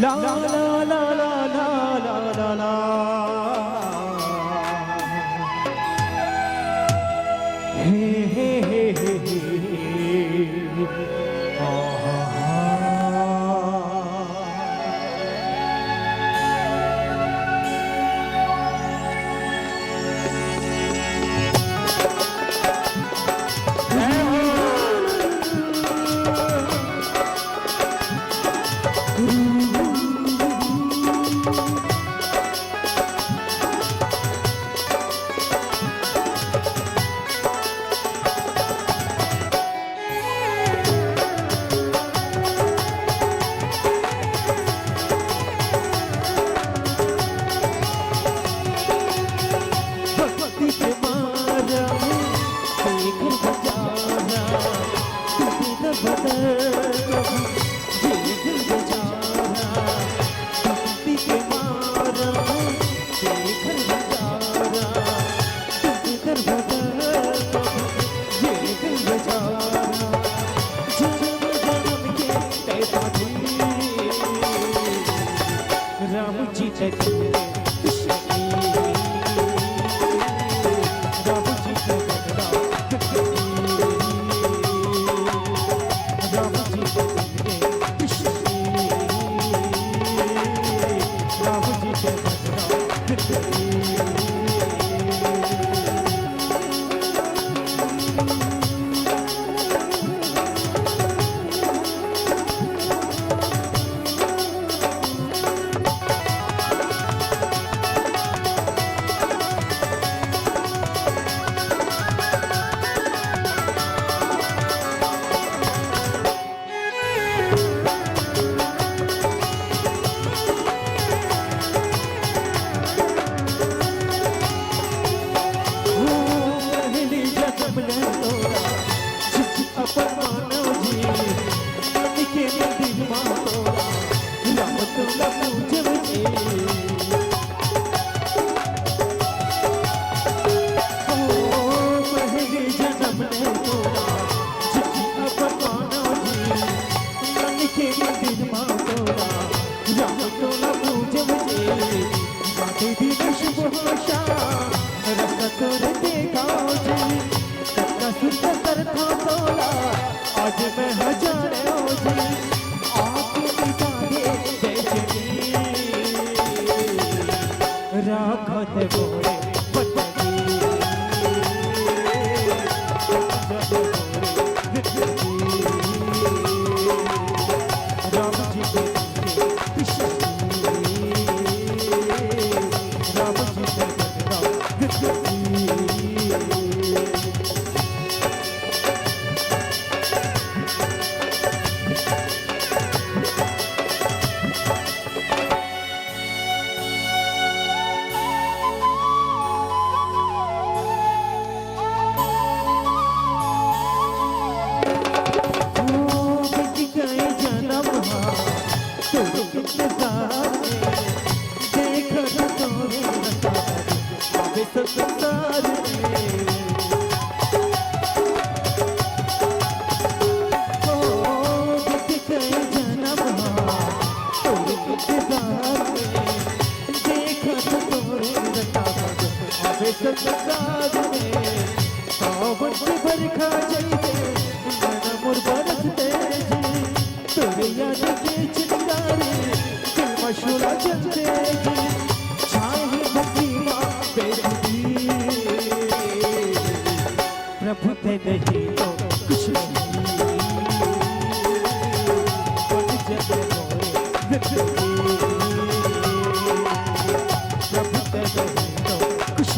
ला ला ला ला ला ला ला ला हे हे हे हे आज मैं हजारे हो जी आपकी जाने राखत बोले राम जी के कृष्ण राम जी के प्रभु ते नहीं तो कुछ नहीं प्रभु ते नहीं तो कुछ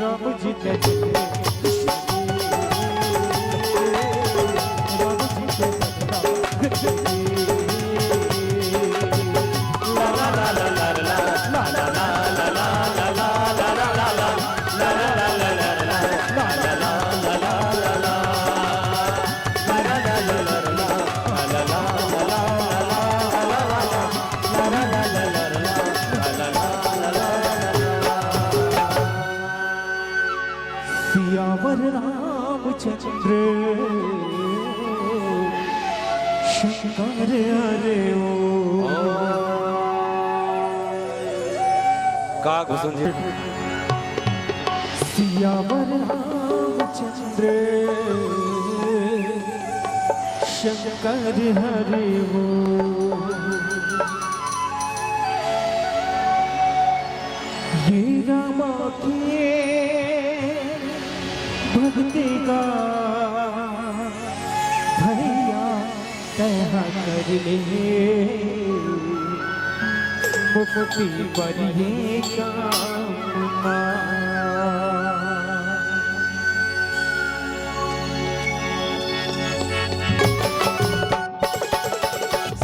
राम जी सियावर रामचंद्र शंकर हरे ओ का घुसून सियावर रामचंद्र शंकर हरे ओ ये रामा के भक्ति का भैया तह कर ले मुक्ति पर ये कामना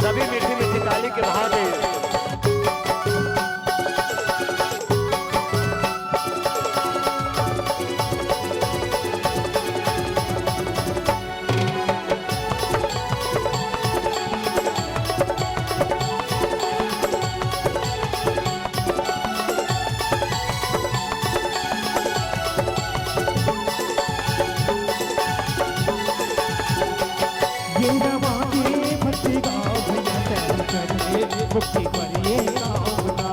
सभी मीठी मीठी ताली के भाव दे। ये रवा के भक्ति का भैया तय करे मुक्ति पर ये कामना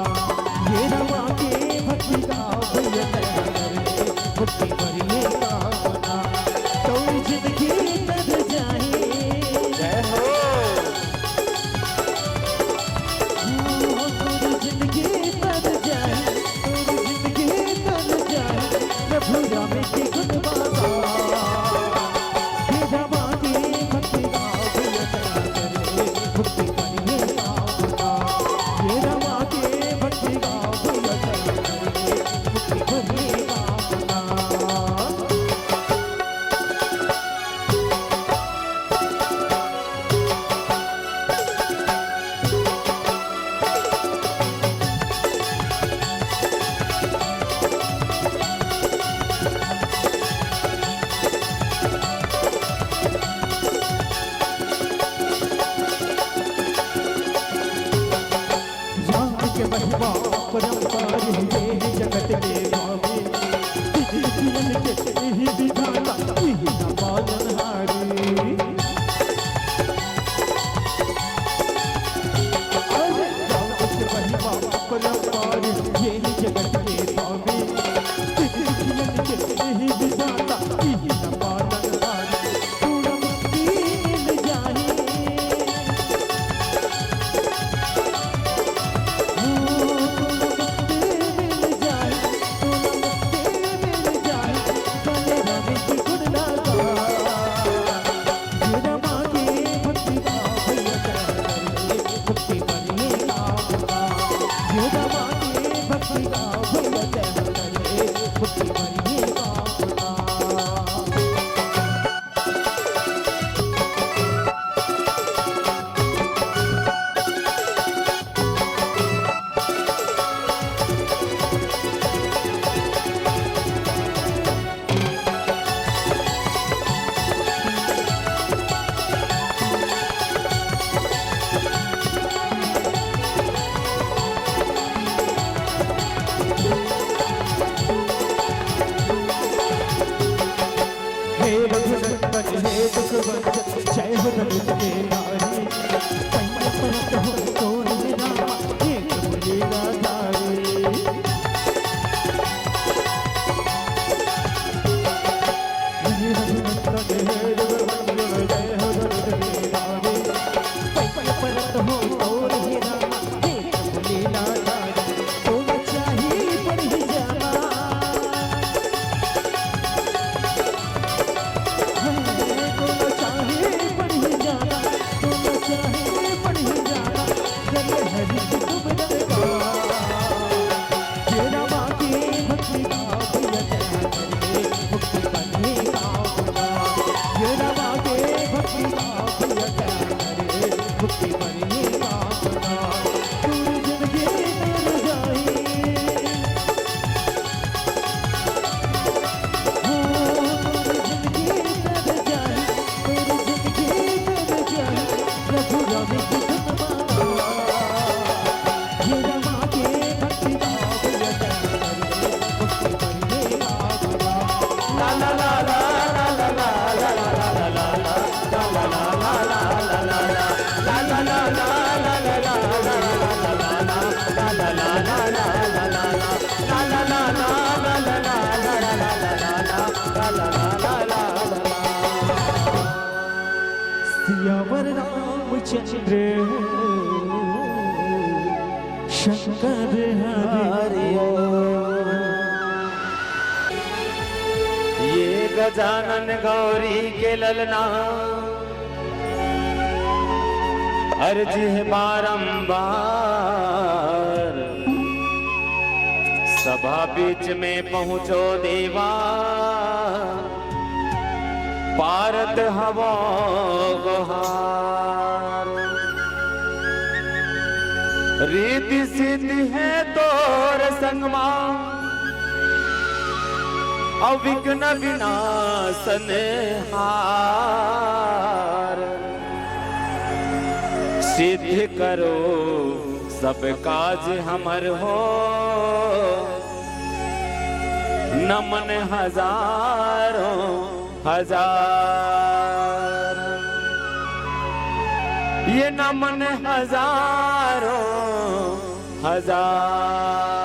ये रवा के भक्ति का भैया तय करे मुक्ति पर ये कामना तो जिंदगी तर जाए जय हो तो जिंदगी तर जाए तो जिंदगी तर जाए प्रभु राम के गुण गाता ये रवा के भक्ति का भैया तय करे मुक्ति पर ये कामना ये रवा के भक्ति का भैया तय करे मुक्ति पर ये कामना राम के महिमा परंपार ये जगत के भावे जिन के ही विधाता ही न पालनहारी अरे राम के महिमा परंपार ये जगत के भावे जिन के ही विधाता ही न पालनहारी पूर्ण मुक्ति मिल जाए सियावर रामचंद्र शंकर हरि ये गजानन गौरी के ललना अर्ज है बारंबार, सभा बीच में पहुंचो देवा, पारत हवो गुहार। रीति सिद्धि है तोर संगमा, अविघ्न विनाशन हार। सिद्ध करो सब काज हमर हो, नमन हजारों हजार। ये नमन हजारों हजार।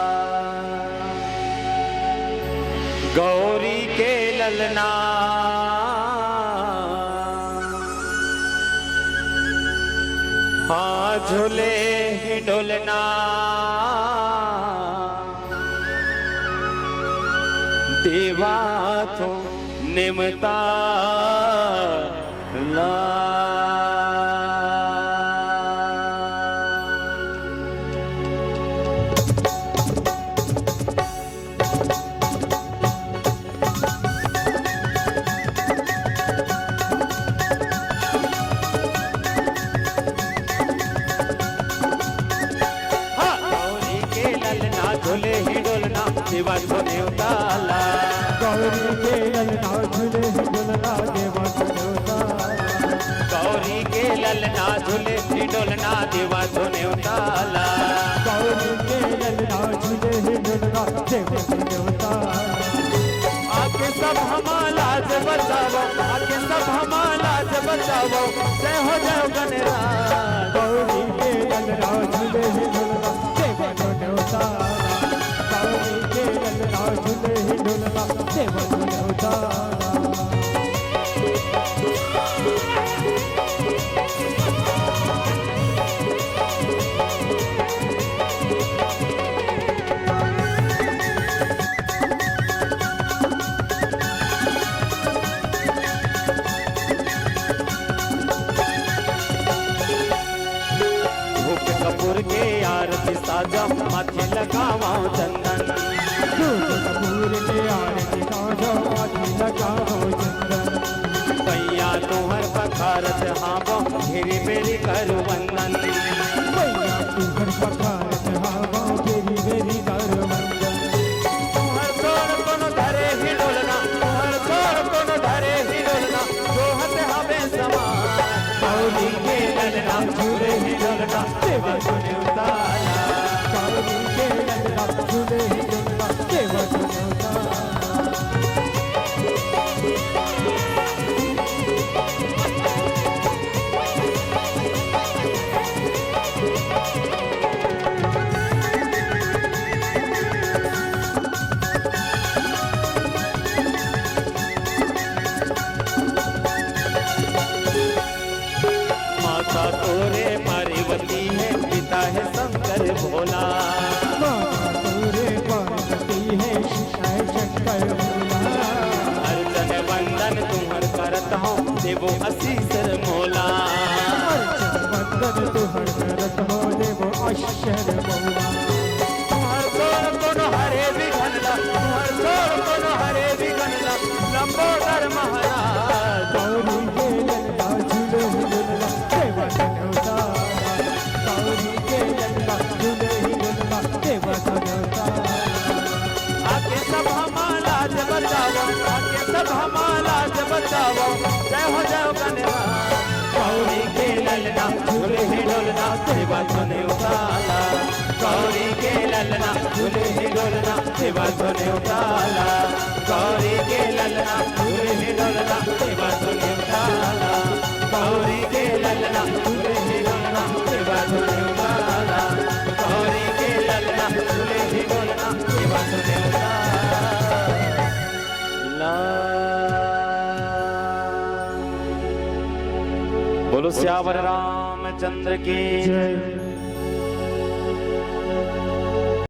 गौरी के ललना हाँ झूले डोलना, देवा तो निमता ला। झूले ही डोलना देवा झूले उताला। गौरी के ललना झूले ही डोलना देवा झूले उताला। गौरी के ललना झूले ही डोलना देवा झूले उताला। गौरी के ललना झूले ही डोलना देवा झूले उताला। आके सब हमारा से बचाओ, आके सब हमारा से बचाओ, जय हो गणराज। गौरी के ललना झूले ही डोलना देवा झूले उताला। गौरी के ललना झूले ही डोलना देवा झूले उताला। कपूर के आरती साजा माथे लगावाओ चंदन। कपूर के आरती साजा माथे लगावाओ चंदन। पैया तोहर पखारत हावो घेरी बेरी करू वंदन। पैया तोहर पखारत हावो घेरी बेरी करू वंदन। तोहर छोड़ कोनो धरे ही डोलना, तोहर छोड़ कोनो धरे ही डोलना, जोहत हवे समान। गौरी के ललना झूले ही डोलना देवा झूले उताला। गौरी के ललना झूले ही डोलना देवा झूले उताला। माता तोरे पार्वती है, पिता है शंकर भोला। माता तोरे पार्वती है, पिता है शंकर भोला। अर्चन वंदन तुम्हर करत हो देवो आशीष मोला। अर्चन वंदन तुम्हर करत हो देवो आशीष मोला। तुम्हर छोड़ कोनो हरे भी घनला, तुम्हर छोड़ कोनो हरे भी घनला, लंबोदर महाराज। गौरी के ललना झूले ही डोलना देवा झूले उताला। गौरी के ललना झूले ही डोलना देवा झूले उताला। आके सब हमारा से बचाओ, आके सब हमारा से बचाओ, जय हो गणराज। गौरी के ललना झूले ही डोलना देवा झूले उताला। गौरी के ललना झूले ही डोलना देवा झूले उताला। गौरी के ललना झूले ही डोलना देवा झूले उताला। गौरी के ललना झूले ही डोलना देवा झूले उताला। गौरी के ललना झूले ही डोलना देवा झूले उताला। बोलो श्यावर रामचंद्र की जय।